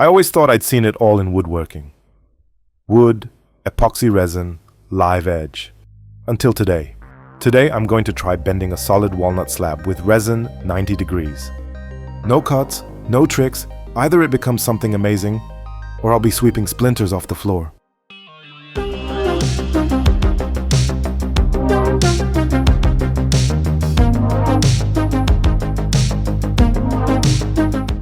I always thought I'd seen it all in woodworking. Wood, epoxy resin, live edge. Until today. Today I'm going to try bending a solid walnut slab with resin 90 degrees. No cuts, no tricks, either it becomes something amazing, or I'll be sweeping splinters off the floor.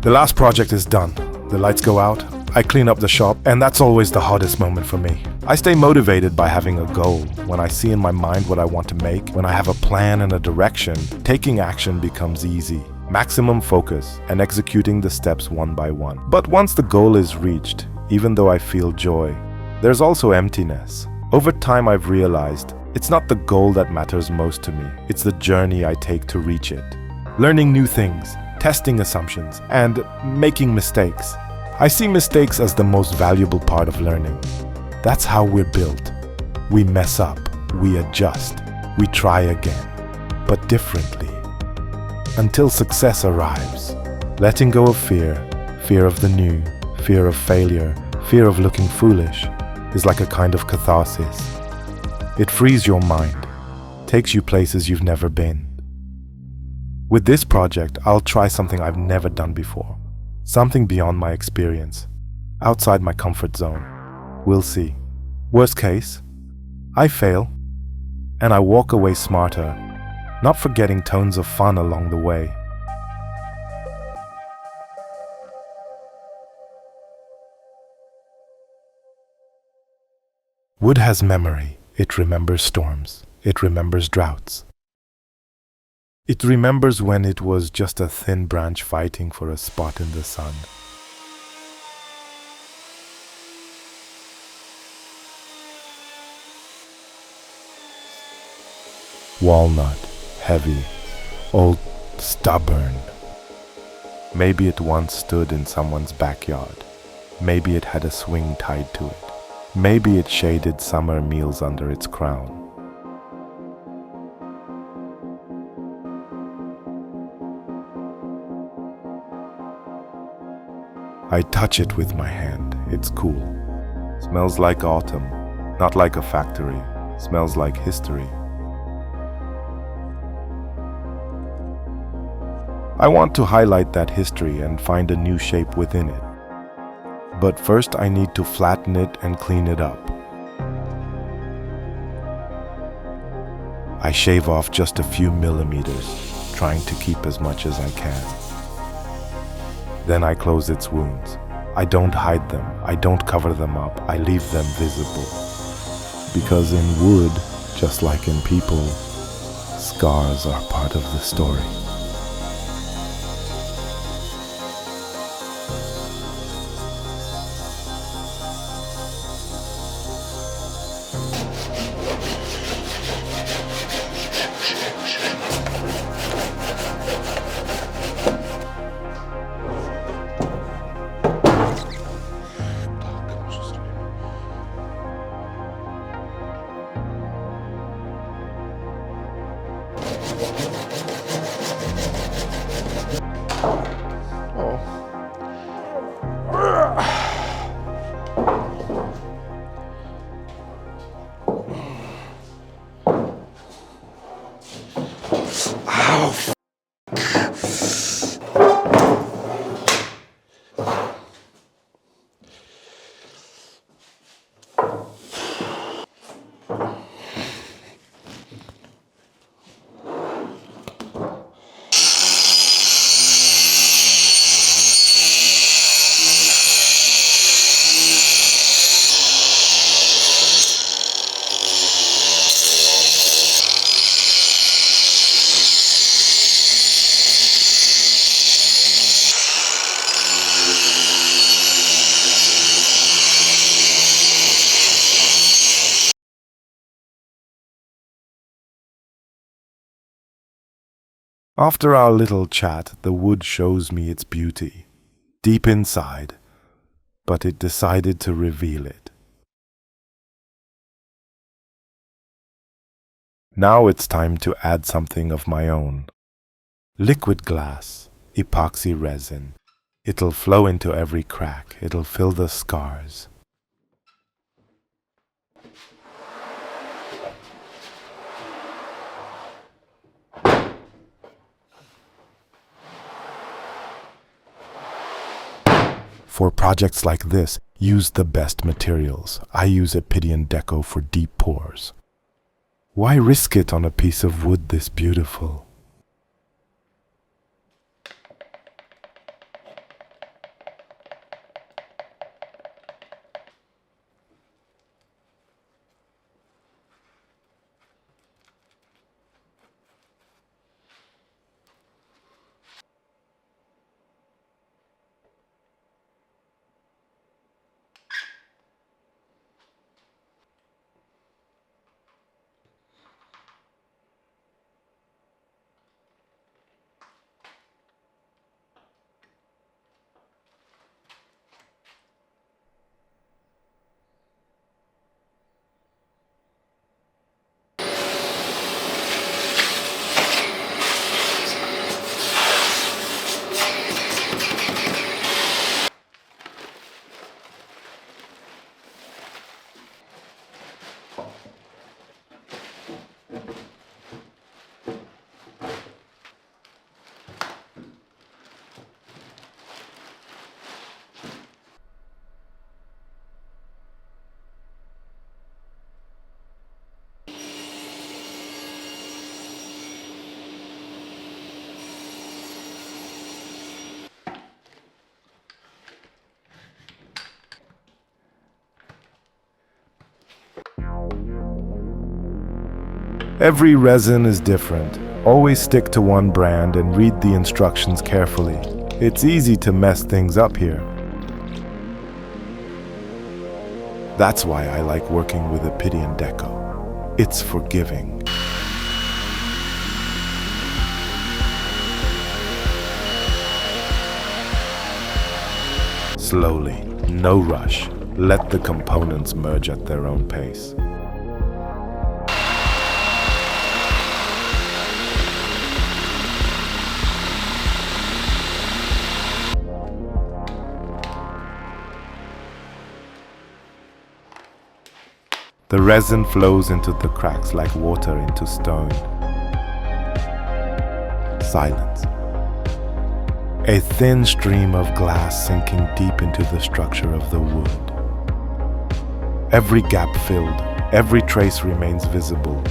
The last project is done. The lights go out, I clean up the shop, and that's always the hardest moment for me. I stay motivated by having a goal. When I see in my mind what I want to make, when I have a plan and a direction, taking action becomes easy. Maximum focus and executing the steps one by one. But once the goal is reached, even though I feel joy, there's also emptiness. Over time I've realized it's not the goal that matters most to me, it's the journey I take to reach it. Learning new things, testing assumptions, and making mistakes. I see mistakes as the most valuable part of learning. That's how we're built. We mess up, we adjust, we try again, but differently. Until success arrives. Letting go of fear, fear of the new, fear of failure, fear of looking foolish, is like a kind of catharsis. It frees your mind, takes you places you've never been. With this project, I'll try something I've never done before. Something beyond my experience, outside my comfort zone. We'll see. Worst case, I fail, and I walk away smarter, not forgetting tones of fun along the way. Wood has memory. It remembers storms. It remembers droughts. It remembers when it was just a thin branch fighting for a spot in the sun. Walnut, heavy, old, stubborn. Maybe it once stood in someone's backyard. Maybe it had a swing tied to it. Maybe it shaded summer meals under its crown. I touch it with my hand. It's cool. Smells like autumn, not like a factory. Smells like history. I want to highlight that history and find a new shape within it. But first I need to flatten it and clean it up. I shave off just a few millimeters, trying to keep as much as I can. Then I close its wounds. I don't hide them. I don't cover them up. I leave them visible. Because in wood, just like in people, scars are part of the story. After our little chat, the wood shows me its beauty, deep inside, but it decided to reveal it. Now it's time to add something of my own. Liquid glass, epoxy resin. It'll flow into every crack. It'll fill the scars. For projects like this, use the best materials. I use Ophidian Deco for deep pours. Why risk it on a piece of wood this beautiful? Every resin is different. Always stick to one brand and read the instructions carefully. It's easy to mess things up here. That's why I like working with Ophidian Deco. It's forgiving. Slowly, no rush. Let the components merge at their own pace. The resin flows into the cracks like water into stone. Silence. A thin stream of glass sinking deep into the structure of the wood. Every gap filled, every trace remains visible.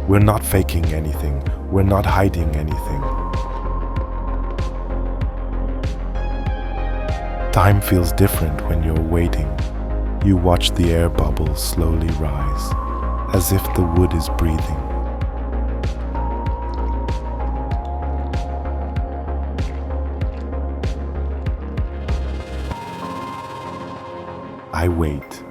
We're not faking anything. We're not hiding anything. Time feels different when you're waiting. You watch the air bubbles slowly rise, as if the wood is breathing. I wait.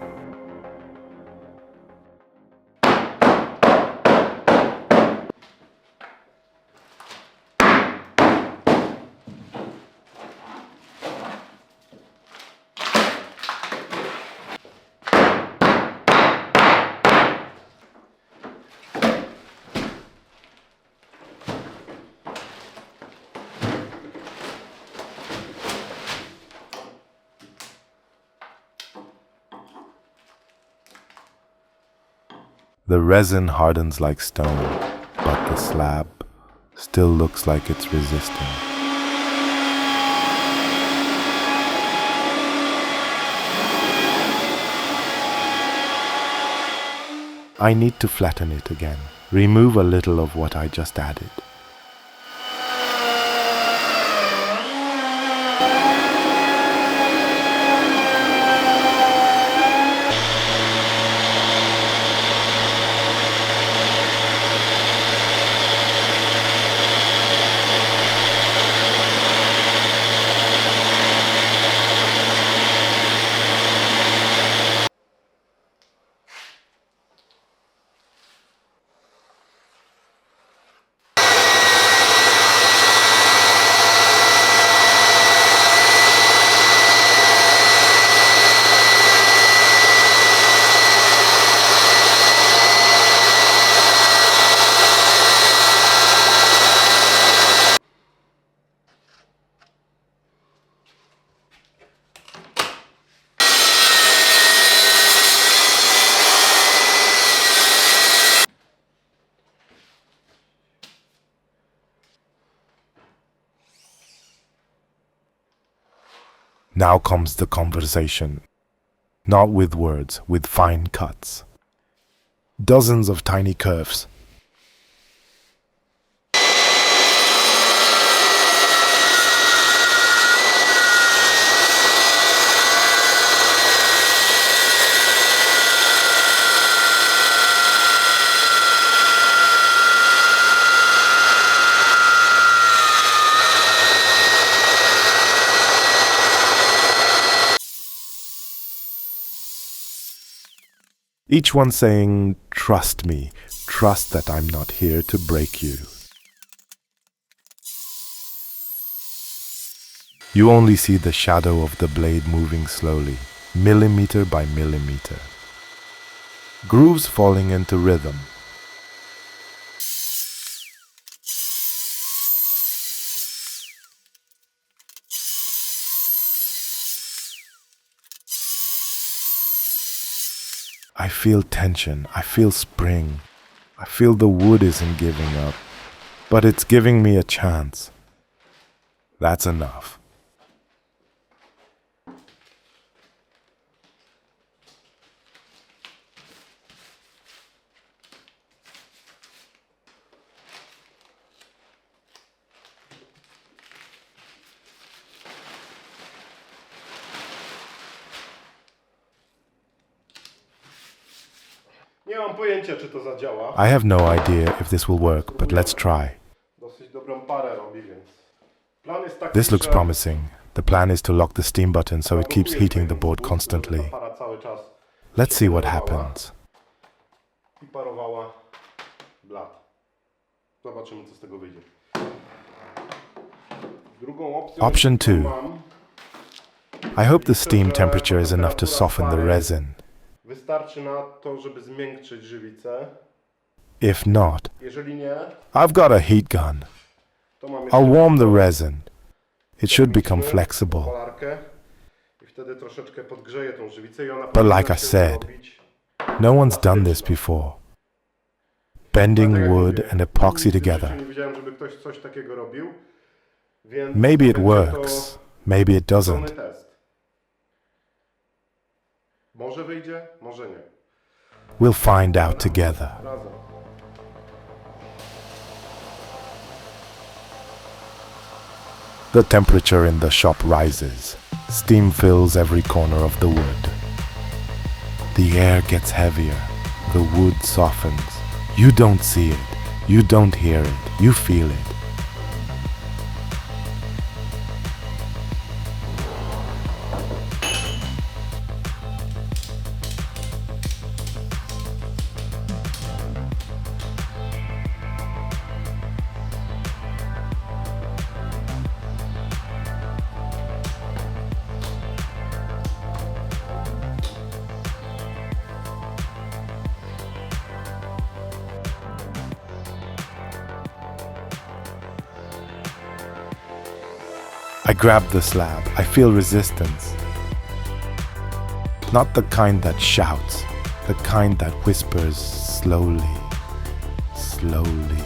The resin hardens like stone, but the slab still looks like it's resisting. I need to flatten it again. Remove a little of what I just added. Now comes the conversation. Not with words, with fine cuts. Dozens of tiny curves. Each one saying, trust me, trust that I'm not here to break you. You only see the shadow of the blade moving slowly, millimeter by millimeter. Grooves falling into rhythm. I feel tension, I feel spring. I feel the wood isn't giving up, but it's giving me a chance. That's enough. Nie mam pojęcia, czy to zadziała. I have no idea if this will work, but let's try. Dosyć dobrą parę robi, więc plan jest taki, This looks że promising. The plan is to lock the steam button so it keeps heating the board constantly. ta para cały czas Let's see what happens. i parowała blat. Zobaczymy, co z tego wyjdzie. Drugą opcją, Option którą 2. mam, I hope the steam temperature is enough to soften the resin. wystarczy na to, żeby zmiękczyć żywicę. If not, Jeżeli nie, I've got a heat gun. to mam I'll warm the resin. It should become flexible. polarkę i wtedy troszeczkę podgrzeję tą żywicę i ona But powinna like I się said, zrobić. no one's done this before. Bending wood and epoxy together. Nie widziałem, żeby ktoś coś takiego robił. Więc Maybe it będzie works, maybe it to doesn't. pełny test. Może wyjdzie, może nie. We'll find out together. Razem. The temperature in the shop rises. Steam fills every corner of the wood. The air gets heavier. The wood softens. You don't see it. You don't hear it. You feel it. I grab the slab. I feel resistance. Not the kind that shouts, the kind that whispers slowly, slowly.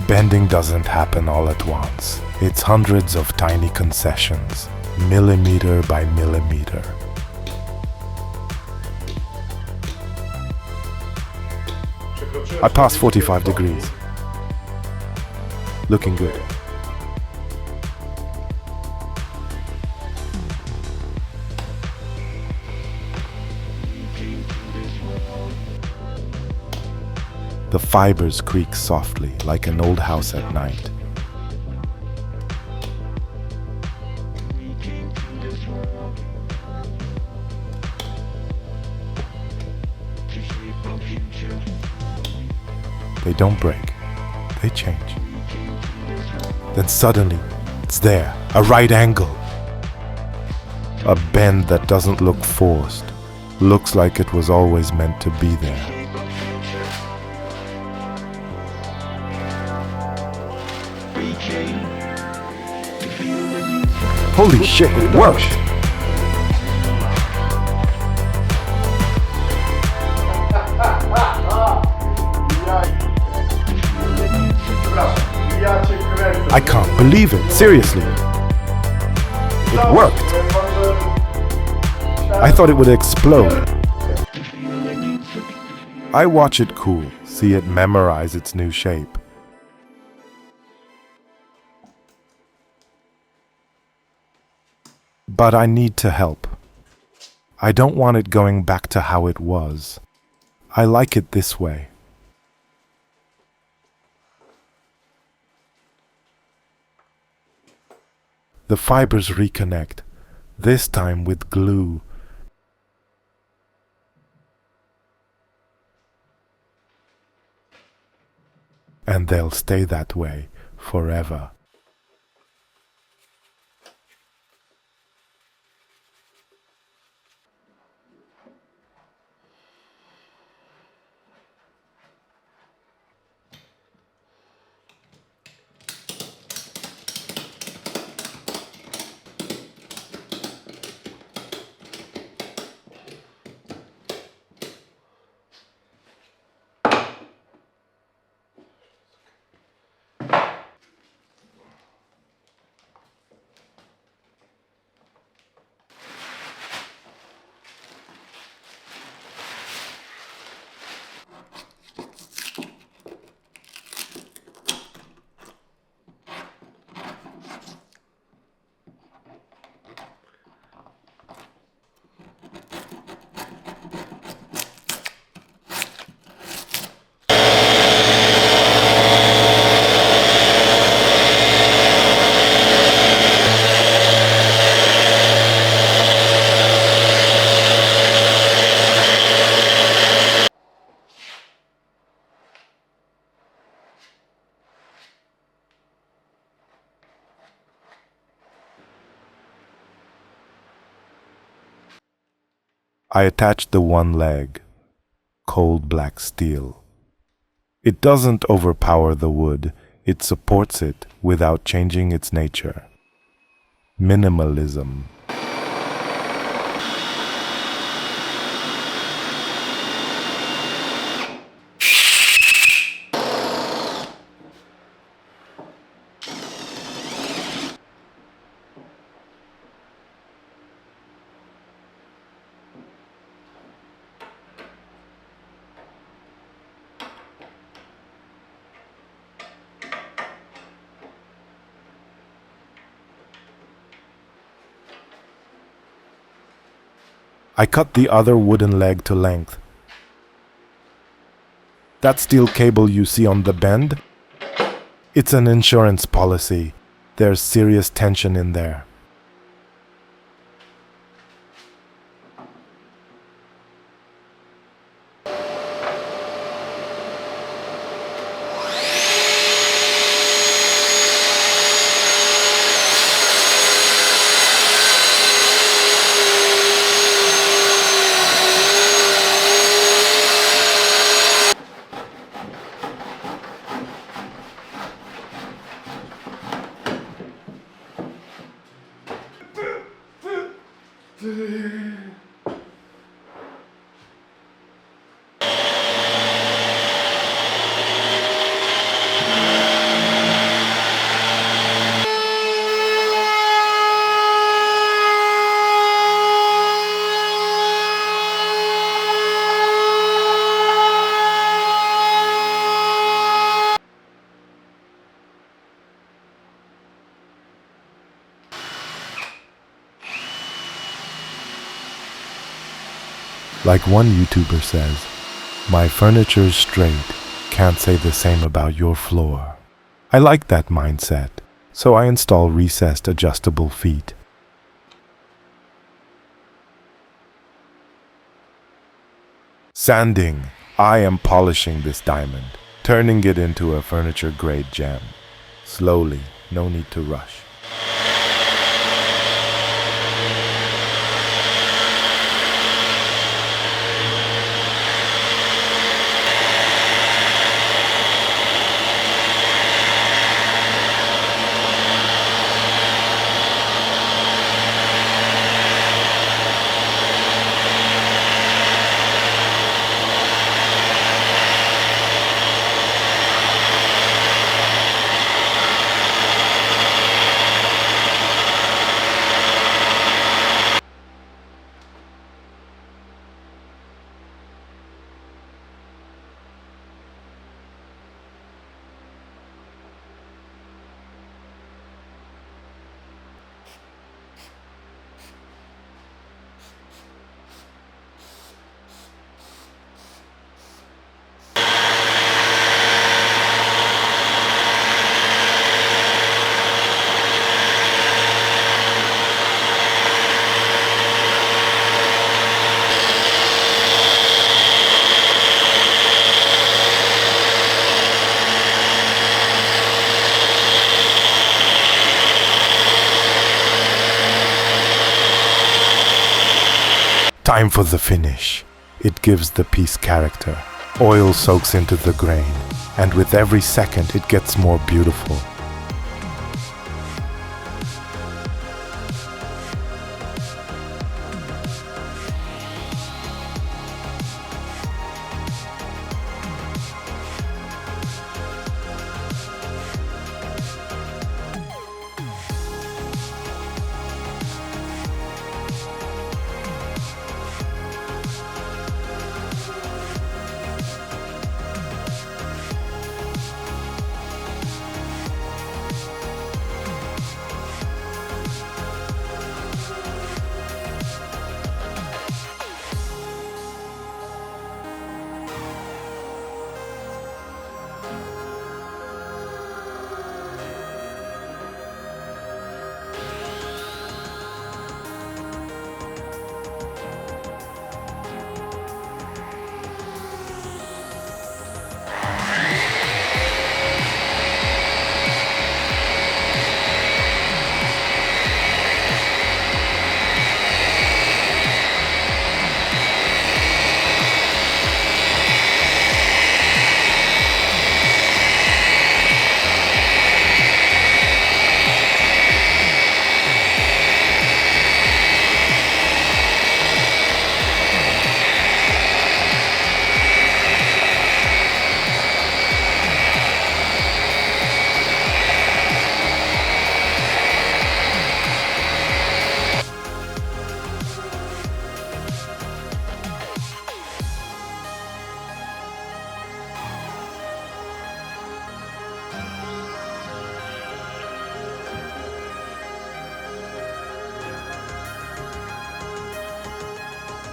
Bending doesn't happen all at once. It's hundreds of tiny concessions, millimeter by millimeter. I passed 45 degrees. Looking good. The fibers creak softly like an old house at night. They don't break, they change. Then suddenly, it's there, a right angle. A bend that doesn't look forced, looks like it was always meant to be there. Holy shit, it worked! I can't believe it, seriously. It worked. I thought it would explode. I watch it cool, see it memorize its new shape. But I need to help. I don't want it going back to how it was. I like it this way. The fibers reconnect, this time with glue. And they'll stay that way forever. I attached the one leg, cold black steel. It doesn't overpower the wood, it supports it without changing its nature. Minimalism. I cut the other wooden leg to length. That steel cable you see on the bend? It's an insurance policy. There's serious tension in there. Like one YouTuber says, my furniture's straight, can't say the same about your floor. I like that mindset, so I install recessed adjustable feet. Sanding. I am polishing this diamond, turning it into a furniture-grade gem. Slowly, no need to rush. Time for the finish. It gives the piece character. Oil soaks into the grain, and with every second it gets more beautiful.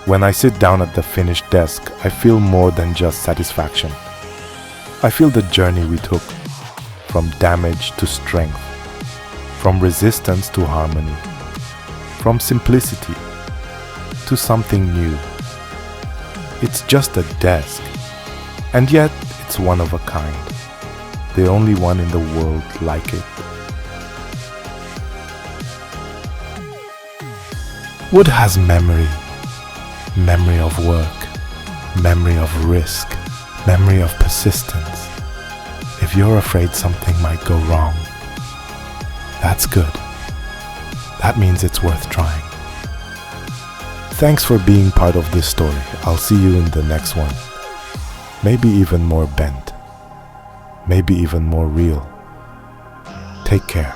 When I sit down at the finished desk, I feel more than just satisfaction. I feel the journey we took, from damage to strength, from resistance to harmony, from simplicity to something new. It's just a desk, and yet it's one of a kind, the only one in the world like it. Wood has memory. Memory of work, memory of risk, memory of persistence. If you're afraid something might go wrong, that's good. That means it's worth trying. Thanks for being part of this story. I'll see you in the next one. Maybe even more bent. Maybe even more real. Take care.